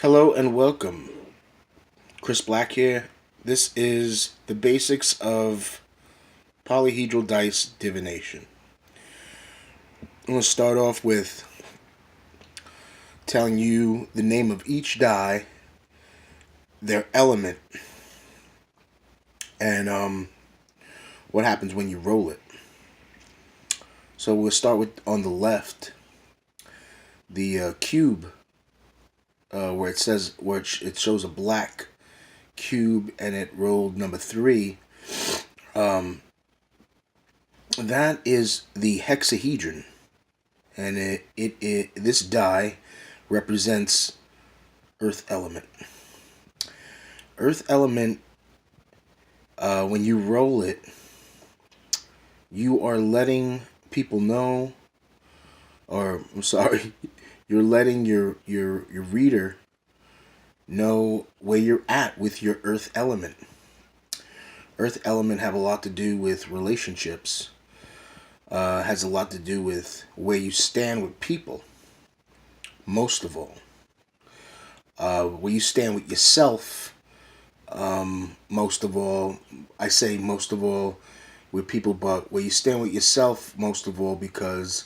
Hello and welcome. Chris Black here. This is the basics of Polyhedral Dice Divination. I'm going to start off with telling you the name of each die, their element, and what happens when you roll it. So we'll start with on the left, the cube, where it shows a black cube and it rolled number 3. That is the hexahedron, and this die represents earth element. Earth element, when you roll it, you are letting people know, or I'm sorry, you're letting your reader know where you're at with your earth element. Earth element have a lot to do with relationships. Has a lot to do with where you stand with people. Most of all, where you stand with yourself. Most of all, I say most of all with people, but where you stand with yourself most of all because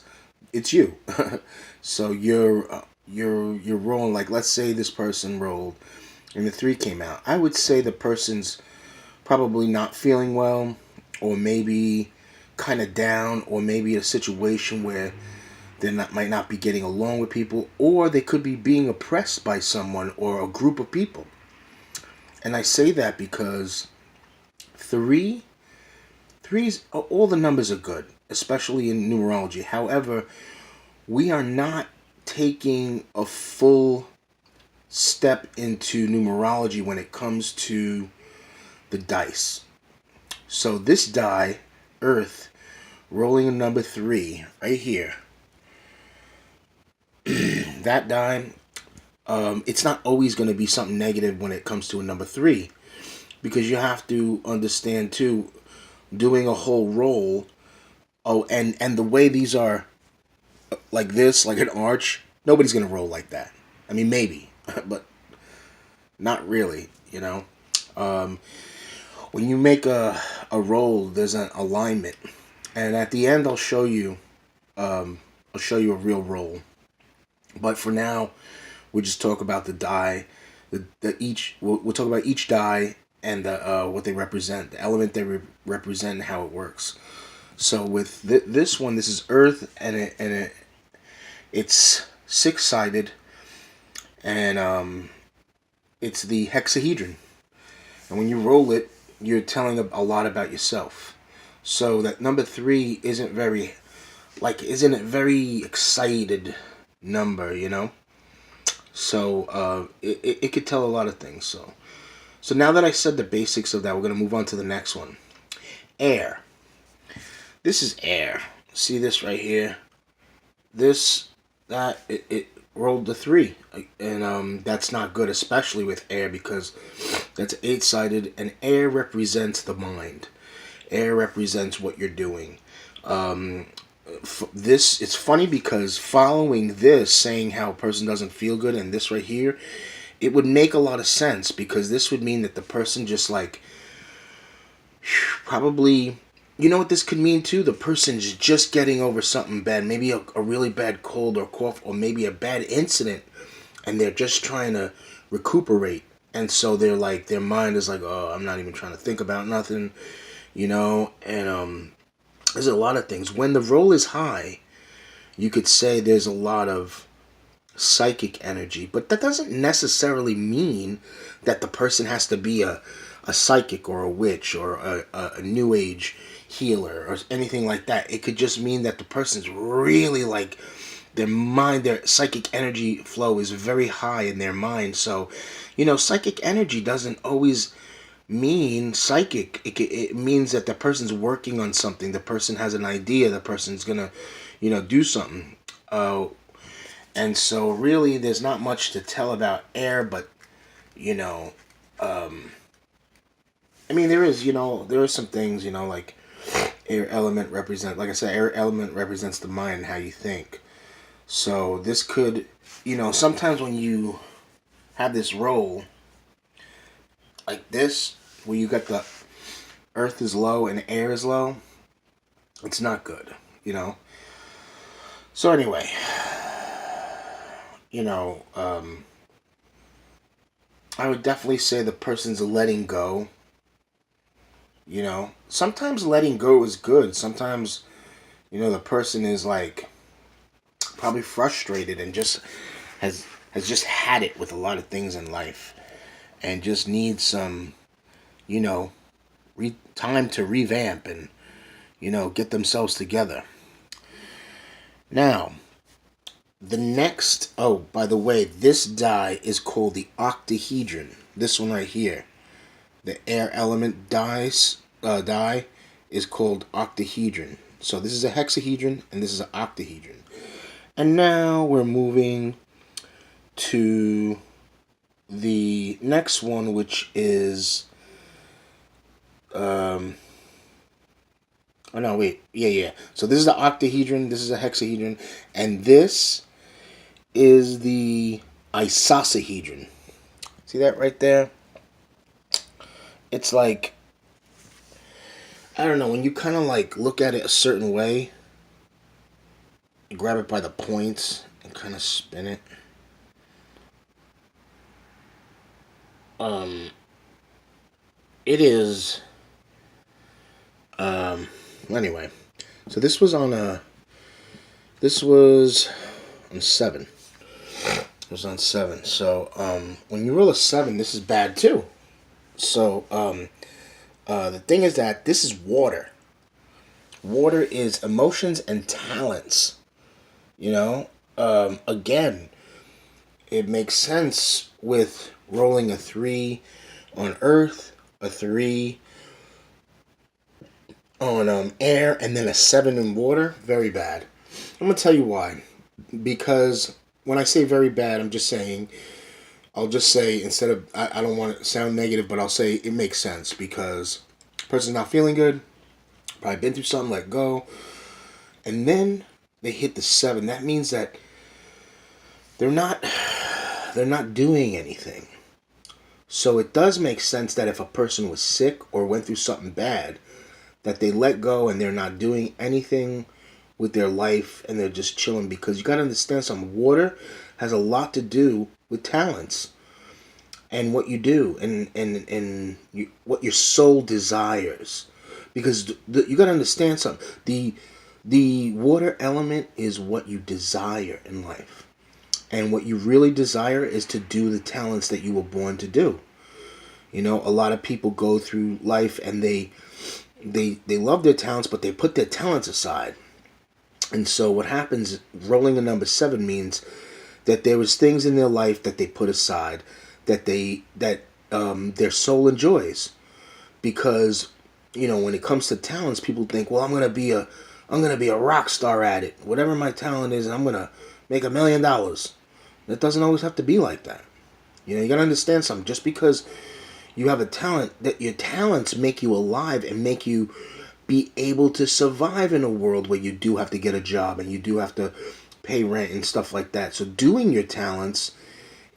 it's you. So you're rolling, like, let's say this person rolled and the 3 came out. I would say the person's probably not feeling well, or maybe kind of down, or maybe a situation where they might not be getting along with people, or they could be being oppressed by someone or a group of people. And I say that because three's, all the numbers are good, especially in numerology. However, we are not taking a full step into numerology when it comes to the dice. So this die, Earth, rolling a number 3 right here. That die, it's not always going to be something negative when it comes to a number 3, because you have to understand too, doing a whole roll. Oh, and the way these are, like this, like an arch, nobody's going to roll like that. I mean, maybe, but not really, you know. When you make a roll, there's an alignment, and at the end I'll show you a real roll. But for now, we'll just talk about the die. We'll talk about each die and what they represent, the element they represent, and how it works. So with this one, this is Earth, and it's 6-sided, and it's the hexahedron. And when you roll it, you're telling a lot about yourself. So that number 3 isn't a very excited number, you know. So it could tell a lot of things. So now that I said the basics of that, we're gonna move on to the next one. Air. This is air. See this right here? It rolled the 3, and that's not good, especially with air, because that's 8-sided, and air represents the mind. Air represents what you're doing. It's funny because following this, saying how a person doesn't feel good, and this right here, it would make a lot of sense, because this would mean that the person just probably, you know what this could mean too? The person's just getting over something bad, maybe a really bad cold or cough, or maybe a bad incident, and they're just trying to recuperate. And so they're like, their mind is like, oh, I'm not even trying to think about nothing, you know. And there's a lot of things. When the roll is high, you could say there's a lot of psychic energy, but that doesn't necessarily mean that the person has to be a psychic or a witch or a new age healer or anything like that. It could just mean that the person's really like, their mind, their psychic energy flow is very high in their mind. So, you know, psychic energy doesn't always mean psychic. It means that the person's working on something. The person has an idea. The person's gonna, you know, do something. And so really, there's not much to tell about air, but, you know, I mean, there are some things, you know, like air element like I said, air element represents the mind and how you think. So this could, you know, sometimes when you have this roll like this, where you got the earth is low and air is low, it's not good, you know. So anyway, you know, I would definitely say the person's letting go. You know, sometimes letting go is good. Sometimes, you know, the person is like probably frustrated and just has just had it with a lot of things in life and just needs some, you know, time to revamp and, you know, get themselves together. Now, the next, oh, by the way, this die is called the octahedron. This one right here, the air element die is called octahedron. So this is a hexahedron and this is an octahedron. And now we're moving to the next one, which is oh no, wait, yeah. So this is the octahedron, this is a hexahedron, and this is the isosahedron. See that right there? It's like, I don't know, when you kind of like look at it a certain way, you grab it by the points and kind of spin it. It is, anyway, so this was on 7. It was on 7. So, when you roll a 7, this is bad too. So, the thing is that this is water. Water is emotions and talents. You know, again, it makes sense with rolling a 3 on earth, a 3 on air, and then a 7 in water. Very bad. I'm going to tell you why. Because when I say very bad, I'll just say, instead of, I don't want to sound negative, but I'll say it makes sense because the person's not feeling good, probably been through something, let go, and then they hit the 7. That means that they're not doing anything. So it does make sense that if a person was sick or went through something bad, that they let go and they're not doing anything with their life and they're just chilling, because you got to understand something. Water has a lot to do with talents and what you do and what your soul desires, because you got to understand something. The water element is what you desire in life, and what you really desire is to do the talents that you were born to do. You know, a lot of people go through life and they love their talents, but they put their talents aside. And so what happens, rolling a number 7 means that there was things in their life that they put aside that their soul enjoys. Because, you know, when it comes to talents, people think, well, I'm gonna be a rock star at it. Whatever my talent is, I'm gonna make $1 million. It doesn't always have to be like that. You know, you gotta understand something. Just because you have a talent, that your talents make you alive and make you be able to survive in a world where you do have to get a job and you do have to pay rent and stuff like that. So doing your talents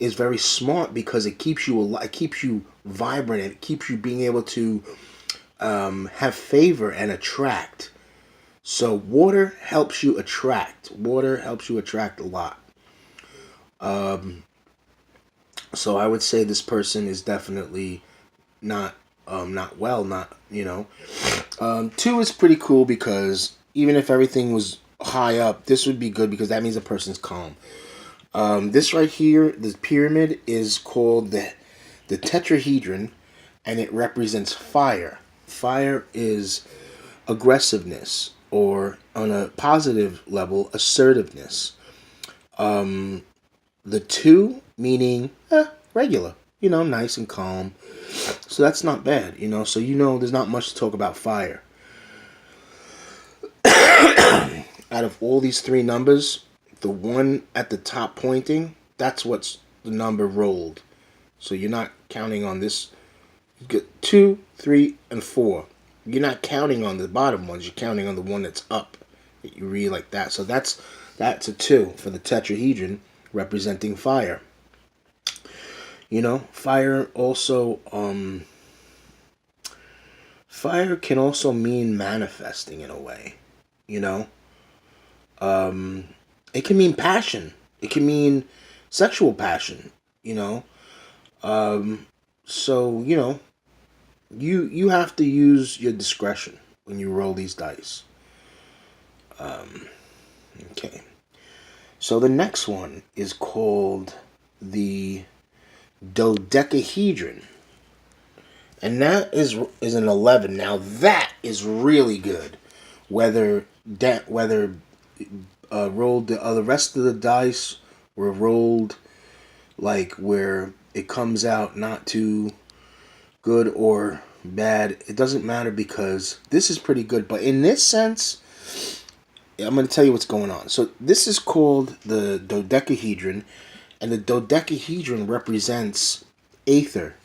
is very smart because it keeps you alive, it keeps you vibrant, and it keeps you being able to have favor and attract. So water helps you attract. Water helps you attract a lot. So I would say this person is definitely not well, not, you know. 2 is pretty cool because even if everything was high up, this would be good because that means a person's calm. This right here, this pyramid, is called the Tetrahedron, and it represents fire. Fire is aggressiveness, or on a positive level, assertiveness. The 2 meaning regular, you know, nice and calm. So that's not bad, you know. So, you know, there's not much to talk about fire. Out of all these 3 numbers, the one at the top pointing, that's what's the number rolled. So you're not counting on this. You get 2, 3, and 4. You're not counting on the bottom ones. You're counting on the one that's up. That you read like that. So that's a 2 for the tetrahedron, representing fire. Fire can also mean manifesting in a way. You know, it can mean passion. It can mean sexual passion. You know, so you have to use your discretion when you roll these dice. Okay. So the next one is called the Dodecahedron. And that is an 11. Now that is really good. Whether rolled the rest of the dice were rolled like where it comes out not too good or bad, it doesn't matter because this is pretty good. But in this sense, I'm going to tell you what's going on. So this is called the dodecahedron, and the dodecahedron represents ether,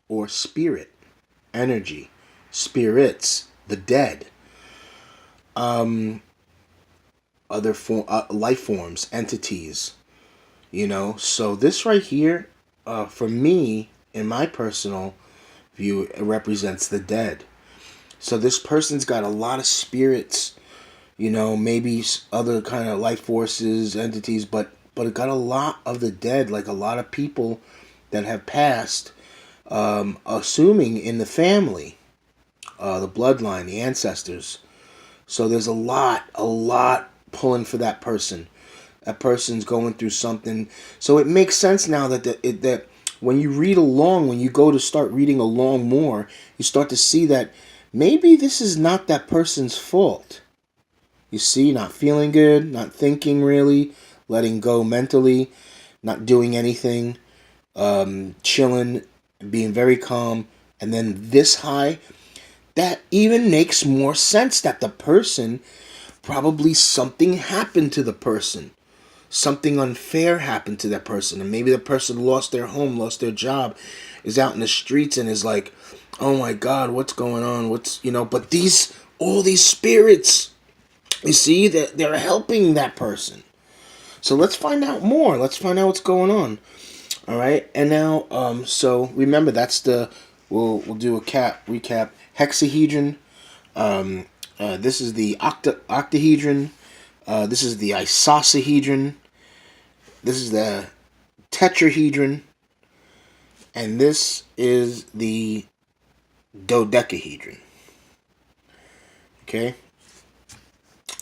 or spirit, energy, spirits, the dead, life forms, entities. So this right here, for me, in my personal view, it represents the dead. So this person's got a lot of spirits, maybe other kind of life forces, entities, but it got a lot of the dead, like a lot of people that have passed, assuming in the family, the bloodline, the ancestors. So there's a lot pulling for that person. That person's going through something. So it makes sense now that when you read along, when you go to start reading along more, you start to see that maybe this is not that person's fault. You see, not feeling good, not thinking really, letting go mentally, not doing anything, chilling, being very calm, and then this high. That even makes more sense that the person, probably something happened to the person. Something unfair happened to that person. And maybe the person lost their home, lost their job, is out in the streets and is like, oh my God, what's going on? But all these spirits, you see, that they're helping that person. So let's find out more. Let's find out what's going on. All right. And now, so remember, we'll do a recap. Hexahedron. This is the octahedron. This is the isosahedron. This is the tetrahedron. And this is the dodecahedron. Okay?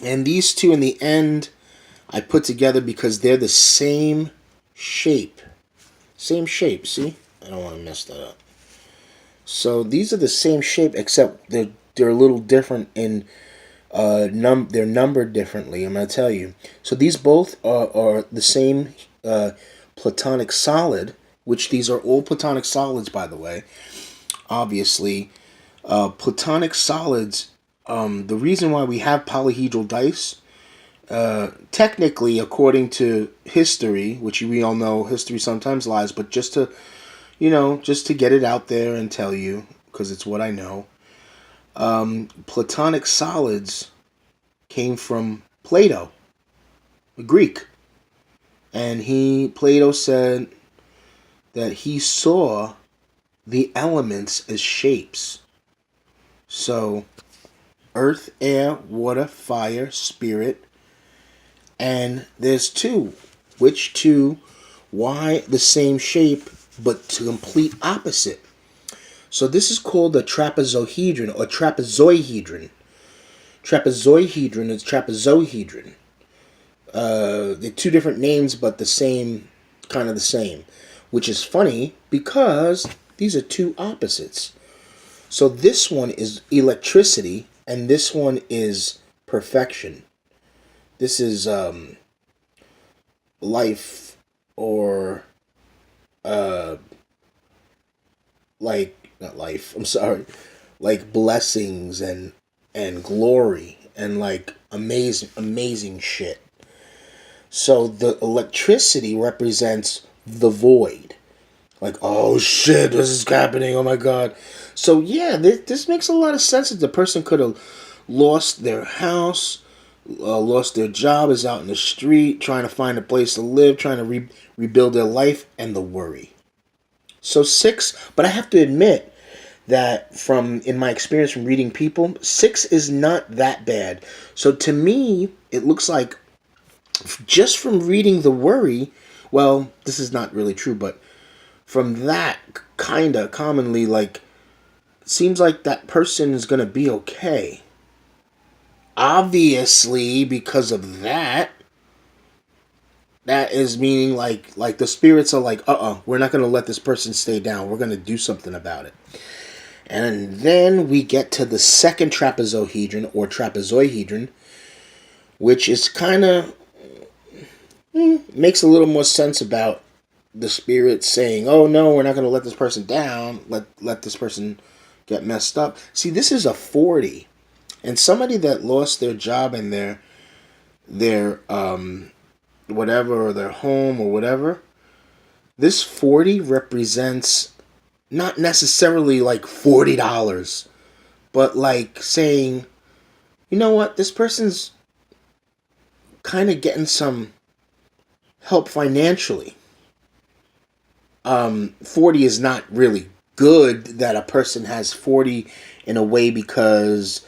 And these two in the end, I put together because they're the same shape. Same shape, see? I don't want to mess that up. So these are the same shape, except they're a little different in they're numbered differently. I'm going to tell you. So these both are the same Platonic solid, which these are all Platonic solids, by the way. Obviously, Platonic solids. The reason why we have polyhedral dice, technically, according to history, which we all know, history sometimes lies, but just to get it out there and tell you, because it's what I know. Platonic solids came from Plato, the Greek. And Plato said that he saw the elements as shapes. So, earth, air, water, fire, spirit. And there's two. Which two? Why the same shape, but to complete opposite? So this is called the trapezohedron or trapezoidhedron. Trapezoidhedron is trapezohedron. They're two different names, but the same, kind of the same. Which is funny because these are two opposites. So this one is electricity, and this one is perfection. This is life, or not life, I'm sorry, like blessings and glory and like amazing shit. So the electricity represents the void. Like, oh shit, this is happening, oh my God. So yeah, this makes a lot of sense that the person could have lost their house, lost their job, is out in the street, trying to find a place to live, trying to rebuild their life, and the worry. So 6, but I have to admit that from in my experience from reading people, 6 is not that bad. So to me, it looks like just from reading the worry, well, this is not really true, but from that kind of commonly, like, seems like that person is going to be okay. Obviously, because of that, that is meaning like the spirits are like, we're not going to let this person stay down. We're going to do something about it. And then we get to the second trapezohedron or trapezoidhedron, which is kind of makes a little more sense about the spirit saying, "Oh no, we're not going to let this person down. Let this person get messed up." See, this is a 40, and somebody that lost their job and their whatever, or their home or whatever. This 40 represents not necessarily like $40, but like saying, you know what, this person's kind of getting some help financially. 40 is not really good that a person has 40 in a way, because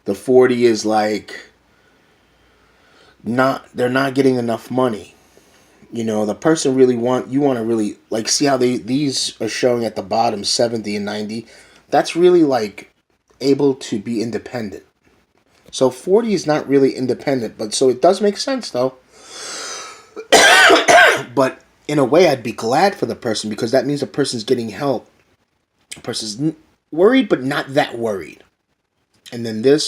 the 40 is like they're not getting enough money. You know, the person you want to really like see how these are showing at the bottom 70 and 90. That's really like able to be independent. So 40 is not really independent, but so it does make sense though. But in a way, I'd be glad for the person, because that means the person's getting help. The person's worried, but not that worried. And then the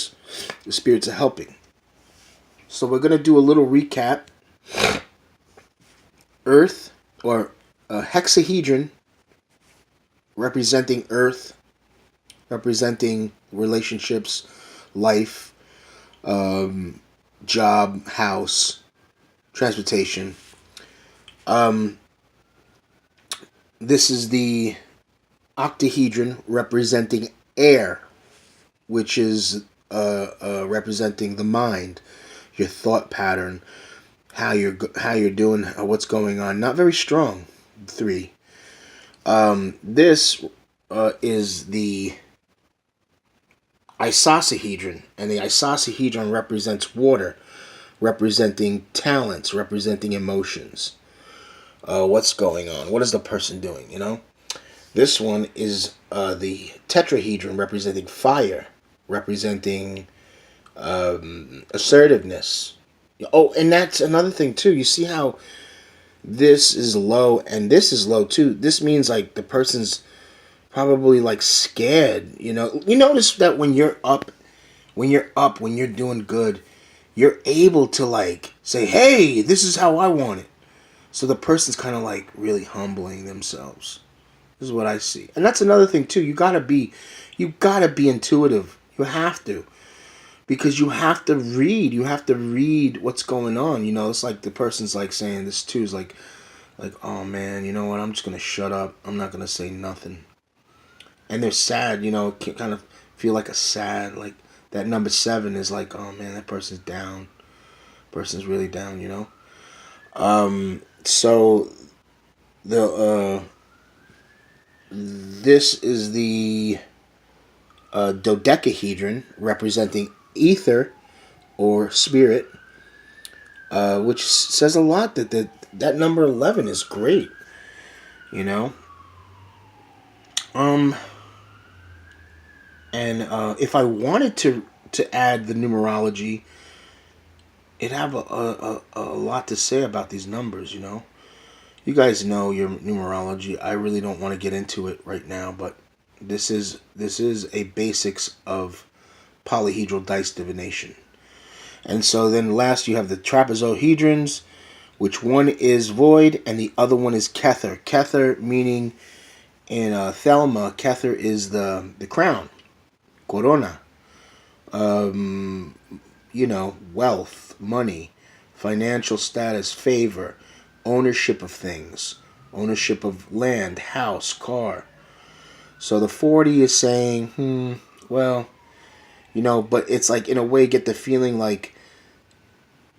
spirits are helping. So we're going to do a little recap. Earth, or a hexahedron, representing Earth, representing relationships, life, job, house, transportation. This is the octahedron, representing air, which is representing the mind, your thought pattern, how you're doing, what's going on. Not very strong. 3. This is the isosahedron, and the isosahedron represents water, representing talents, representing emotions. What's going on? What is the person doing? You know. This one is the tetrahedron, representing fire, representing assertiveness. Oh, and that's another thing too. You see how this is low and this is low too. This means like the person's probably like scared. You know, you notice that when you're up, when you're doing good, you're able to like say, "Hey, this is how I want it." So the person's kind of like really humbling themselves. This is what I see. And that's another thing too. You gotta be intuitive. You have to. Because you have to read. You have to read what's going on. You know, it's like the person's like saying this too. Is like, oh man, you know what? I'm just gonna shut up. I'm not gonna say nothing. And they're sad. You know, can kind of feel like a sad, like that number 7 is like, oh man, that person's down. Person's really down. You know. So the this is the dodecahedron, representing ether or spirit, which says a lot that number 11 is great, you know. And if I wanted to add the numerology, it'd have a lot to say about these numbers, you know. You guys know your numerology. I really don't want to get into it right now, but this is a basics of polyhedral dice divination. And so then last you have the trapezohedrons, which one is void and the other one is Kether. Kether meaning in Thelma, Kether is the crown, corona. You know, wealth, money, financial status, favor, ownership of things, ownership of land, house, car. So the 40 is saying, well, you know, but it's like in a way get the feeling like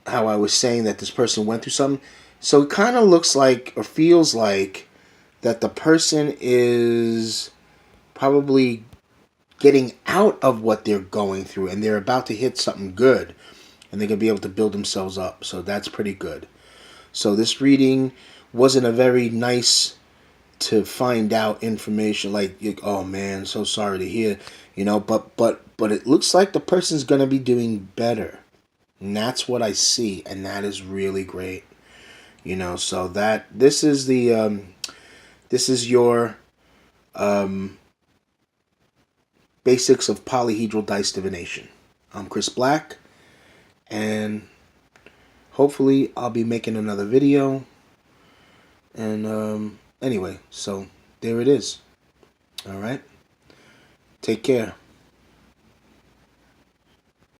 how I was saying that this person went through something. So it kind of looks like or feels like that the person is probably getting out of what they're going through, and they're about to hit something good, and they're going to be able to build themselves up. So that's pretty good. So this reading wasn't a very nice to find out information, like, oh man, so sorry to hear, but it looks like the person's going to be doing better. And that's what I see, and that is really great. So that this is the this is your basics of polyhedral dice divination. I'm Chris Black, and hopefully I'll be making another video. And anyway, so there it is. All right, take care.